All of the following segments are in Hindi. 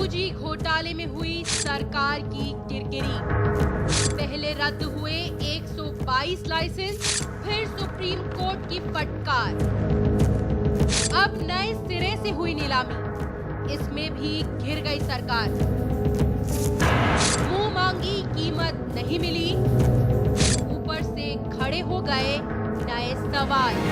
2G घोटाले में हुई सरकार की किरकिरी। पहले रद्द हुए 122 लाइसेंस, फिर सुप्रीम कोर्ट की फटकार। अब नए सिरे से हुई नीलामी, इसमें भी घिर गई सरकार। मुंह मांगी कीमत नहीं मिली, ऊपर से खड़े हो गए नए सवाल।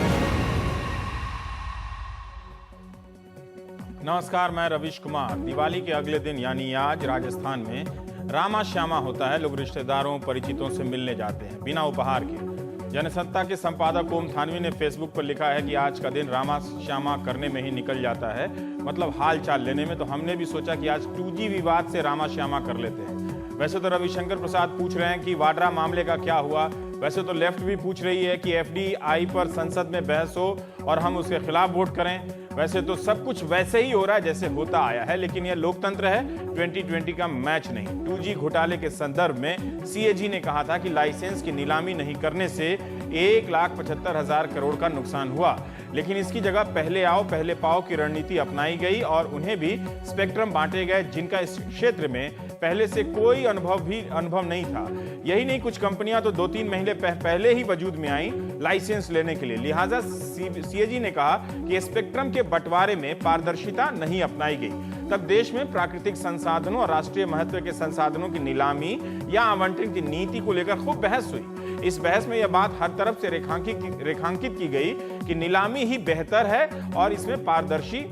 नमस्कार, मैं रविश कुमार। दिवाली के अगले दिन यानी आज राजस्थान में रामा श्यामा होता है। लोग रिश्तेदारों परिचितों से मिलने जाते हैं बिना उपहार के। जनसत्ता के संपादक ओम थानवी ने फेसबुक पर लिखा है कि आज का दिन रामा श्यामा करने में ही निकल जाता है, मतलब हाल चाल लेने में। तो हमने भी सोचा कि आज 2G विवाद से रामा श्यामा कर लेते हैं। वैसे तो रविशंकर प्रसाद पूछ रहे हैं कि वाड्रा मामले का क्या हुआ। वैसे तो लेफ्ट भी पूछ रही है कि FDI पर संसद में बहस हो और हम उसके खिलाफ वोट करें। वैसे तो सब कुछ वैसे ही हो रहा है जैसे होता आया है, लेकिन यह लोकतंत्र है, 2020 का मैच नहीं। 2G घोटाले के संदर्भ में CAG ने कहा था कि लाइसेंस की नीलामी नहीं करने से 1,75,000 करोड़ का नुकसान हुआ, लेकिन इसकी जगह पहले आओ पहले पाओ की रणनीति अपनाई गई और उन्हें भी स्पेक्ट्रम बांटे गए जिनका इस क्षेत्र में पहले से कोई अनुभव नहीं था। यही नहीं, कुछ कंपनियां तो 2-3 महीने पहले ही वजूद में आई लाइसेंस लेने के लिए। लिहाजा CAG ने कहा कि स्पेक्ट्रम के बंटवारे में पारदर्शिता नहीं अपनाई गई। तब देश में प्राकृतिक संसाधनों और राष्ट्रीय महत्व के संसाधनों की नीलामी या आवंटन की नीति को लेकर खूब बहस हुई। इस बहस में यह बात हर तरफ से रेखांकित की गई कि नीलामी ही बेहतर है और इसमें पारदर्शी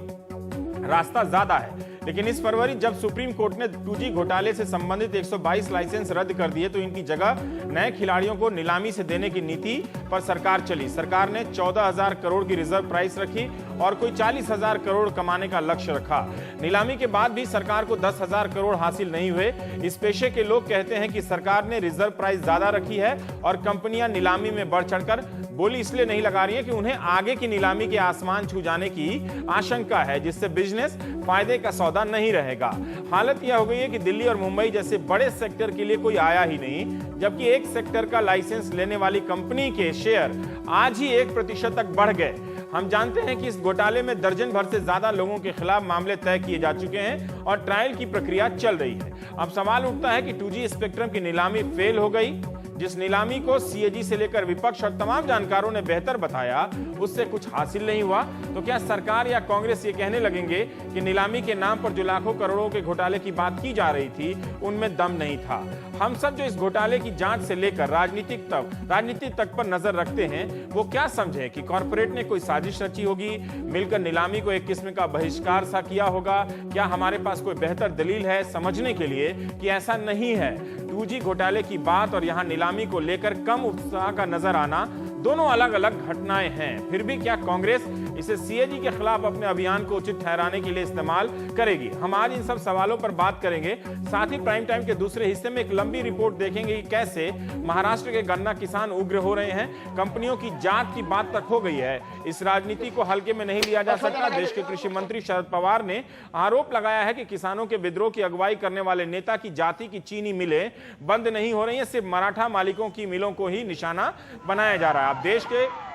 रास्ता ज्यादा है। लेकिन इस फरवरी जब सुप्रीम कोर्ट ने 2G घोटाले से संबंधित 122 लाइसेंस रद्द कर दिए तो इनकी जगह नए खिलाड़ियों को नीलामी से देने की नीति पर सरकार चली। सरकार ने 14,000 करोड़ की रिजर्व प्राइस रखी और कोई 40,000 करोड़ कमाने का लक्ष्य रखा। नीलामी के बाद भी सरकार को 10,000 करोड़ हासिल नहीं हुए। इस पेशे के लोग कहते हैं कि सरकार ने रिजर्व प्राइस ज्यादा रखी है और कंपनियां नीलामी में बढ़ चढ़कर बोली इसलिए नहीं लगा रही है कि उन्हें आगे की नीलामी के आसमान छू जाने की आशंका है, जिससे बिजनेस फायदे का सौदा नहीं रहेगा। हालत यह हो गई है कि दिल्ली और मुंबई जैसे बड़े सेक्टर के लिए कोई आया ही नहीं, जबकि एक सेक्टर का लाइसेंस लेने वाली कंपनी के शेयर आज ही 1% तक बढ़ गए। हम जानते हैं कि इस घोटाले में दर्जन भर से ज्यादा लोगों के खिलाफ मामले तय किए जा चुके हैं और ट्रायल की प्रक्रिया चल रही है। अब सवाल उठता है कि 2G स्पेक्ट्रम की नीलामी फेल हो गई। जिस नीलामी को CAG से लेकर विपक्ष और तमाम जानकारों ने बेहतर बताया, उससे कुछ हासिल नहीं हुआ। तो क्या सरकार या कांग्रेस ये कहने लगेंगे कि नीलामी के नाम पर जो लाखों करोड़ों के घोटाले की बात की जा रही थी उनमें दम नहीं था? हम सब जो इस घोटाले की जांच से लेकर राजनीति तक पर नजर रखते हैं, वो क्या समझे कि कॉर्पोरेट ने कोई साजिश रची होगी, मिलकर नीलामी को एक किस्म का बहिष्कार सा किया होगा? क्या हमारे पास कोई बेहतर दलील है समझने के लिए कि ऐसा नहीं है? 2G घोटाले की बात और यहाँ नीलामी को लेकर कम उत्साह का नजर आना दोनों अलग अलग घटनाएं हैं। फिर भी क्या कांग्रेस इसे CAG के खिलाफ अपने अभियान को उचित ठहराने के लिए इस्तेमाल करेगी? हम आज इन सब सवालों पर बात करेंगे। साथ ही प्राइम टाइम के दूसरे हिस्से में एक लंबी रिपोर्ट देखेंगे कि कैसे महाराष्ट्र के गन्ना किसान उग्र हो रहे हैं। कंपनियों की जांच की बात तक हो गई है। इस राजनीति को हल्के में नहीं लिया जा सकता। देश के कृषि मंत्री शरद पवार ने आरोप लगाया है कि किसानों के विद्रोह की अगुवाई करने वाले नेता की जाति की चीनी मिलें बंद नहीं हो रही है, सिर्फ मराठा मालिकों की मिलों को ही निशाना बनाया जा रहा है। अब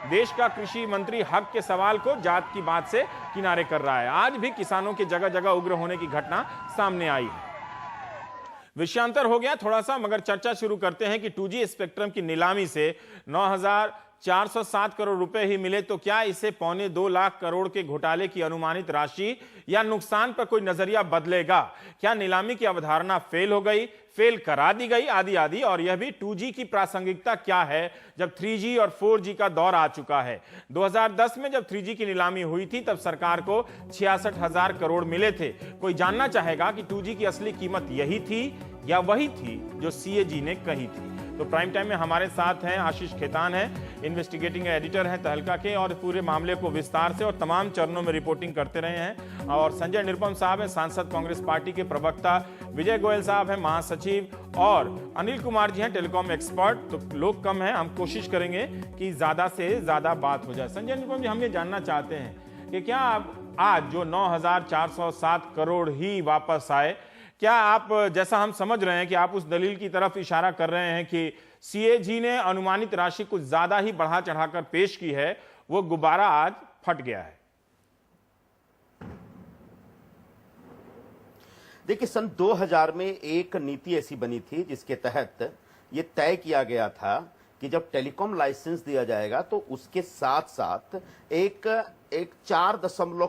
देश का कृषि मंत्री हक के सवाल को जात की बात से किनारे कर रहा है। आज भी किसानों के जगह जगह उग्र होने की घटना सामने आई है। विषयांतर हो गया थोड़ा सा, मगर चर्चा शुरू करते हैं कि 2G स्पेक्ट्रम की नीलामी से 9,407 करोड़ रुपए ही मिले तो क्या इसे 1.25 लाख करोड़ के घोटाले की अनुमानित राशि या नुकसान पर कोई नजरिया बदलेगा? क्या नीलामी की अवधारणा फेल हो गई, फेल करा दी गई आदि? और यह भी 2G की प्रासंगिकता क्या है जब 3G और 4G का दौर आ चुका है? 2010 में जब 3G की नीलामी हुई थी तब सरकार को 66,000 करोड़ मिले थे। कोई जानना चाहेगा कि 2G की असली कीमत यही थी या वही थी जो CAG ने कही थी? तो प्राइम टाइम में हमारे साथ हैं आशीष खेतान हैं, इन्वेस्टिगेटिंग एडिटर हैं तहलका के और पूरे मामले को विस्तार से और तमाम चरणों में रिपोर्टिंग करते रहे हैं। और संजय निरुपम साहब हैं, सांसद कांग्रेस पार्टी के प्रवक्ता। विजय गोयल साहब हैं, महासचिव। और अनिल कुमार जी हैं, टेलीकॉम एक्सपर्ट। तो लोग कम हैं, हम कोशिश करेंगे कि ज्यादा से ज्यादा बात हो जाए। संजय निरुपम जी, हम ये जानना चाहते हैं कि क्या आज जो 9,407 करोड़ ही वापस आए, क्या आप, जैसा हम समझ रहे हैं कि आप उस दलील की तरफ इशारा कर रहे हैं कि CAG ने अनुमानित राशि कुछ ज्यादा ही बढ़ा चढ़ाकर पेश की है, वो गुब्बारा आज फट गया है? देखिए, सन 2000 में एक नीति ऐसी बनी थी जिसके तहत ये तय किया गया था कि जब टेलीकॉम लाइसेंस दिया जाएगा तो उसके साथ साथ एक 4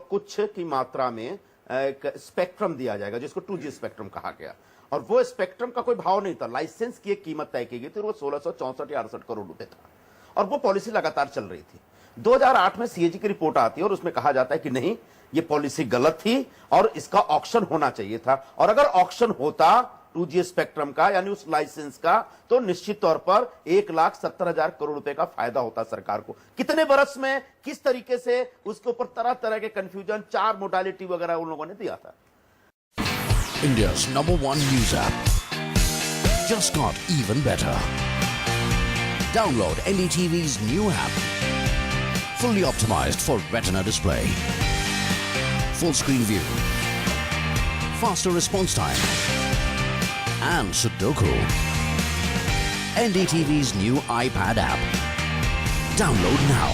कुछ की मात्रा में एक स्पेक्ट्रम दिया जाएगा, जिसको 2G स्पेक्ट्रम कहा गया। और वो स्पेक्ट्रम का कोई भाव नहीं था, लाइसेंस की एक कीमत तय की गई थी, वो 1664 या 68 करोड़ रुपए था। और वो पॉलिसी लगातार चल रही थी। 2008 में सीएजी की रिपोर्ट आती है और उसमें कहा जाता है कि नहीं, ये पॉलिसी गलत थी और इसका ऑक्शन होना चाहिए था। और अगर ऑक्शन होता 2G स्पेक्ट्रम का, यानी उस लाइसेंस का, तो निश्चित तौर पर 1,70,000 करोड़ रुपए का फायदा होता सरकार को। कितने बरस में किस तरीके से उसके ऊपर तरह तरह के कंफ्यूजन, 4 मोडालिटी वगैरह उन लोगों ने दिया था। India's #1 news app just got even better. Download NDTV's new app. Fully optimized for retina display. Full screen view. Faster response time. And Sudoku. NDTV's new iPad app. Download now.